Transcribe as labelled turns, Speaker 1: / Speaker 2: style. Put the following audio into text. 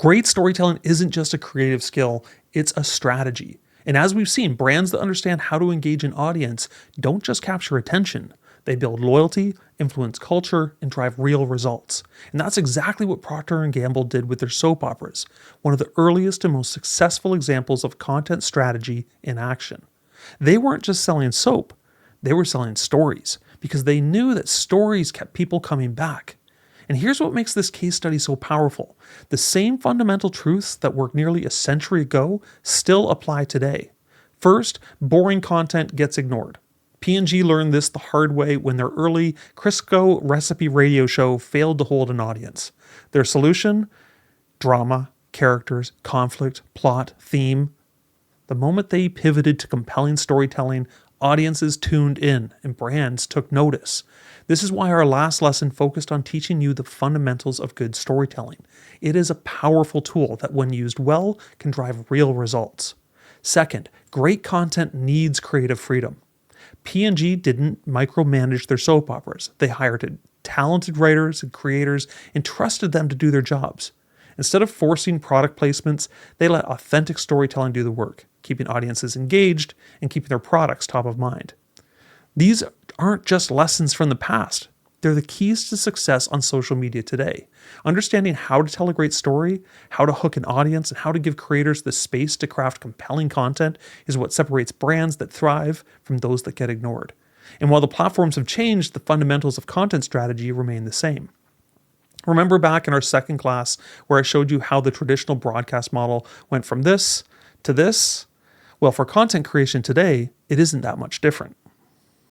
Speaker 1: Great storytelling isn't just a creative skill, it's a strategy. And as we've seen, brands that understand how to engage an audience don't just capture attention. They build loyalty, influence culture, and drive real results. And that's exactly what Procter & Gamble did with their soap operas, one of the earliest and most successful examples of content strategy in action. They weren't just selling soap, they were selling stories, because they knew that stories kept people coming back. And here's what makes this case study so powerful. The same fundamental truths that worked nearly a century ago still apply today. First, boring content gets ignored. P&G learned this the hard way when their early Crisco recipe radio show failed to hold an audience. Their solution? Drama, characters, conflict, plot, theme. The moment they pivoted to compelling storytelling, audiences tuned in and brands took notice. This is why our last lesson focused on teaching you the fundamentals of good storytelling. It is a powerful tool that, when used well, can drive real results. Second, great content needs creative freedom. P&G didn't micromanage their soap operas. They hired talented writers and creators and trusted them to do their jobs. Instead of forcing product placements, they let authentic storytelling do the work, keeping audiences engaged and keeping their products top of mind. These aren't just lessons from the past. They're the keys to success on social media today. Understanding how to tell a great story, how to hook an audience, and how to give creators the space to craft compelling content is what separates brands that thrive from those that get ignored. And while the platforms have changed, the fundamentals of content strategy remain the same. Remember back in our second class where I showed you how the traditional broadcast model went from this to this? Well, for content creation today, it isn't that much different.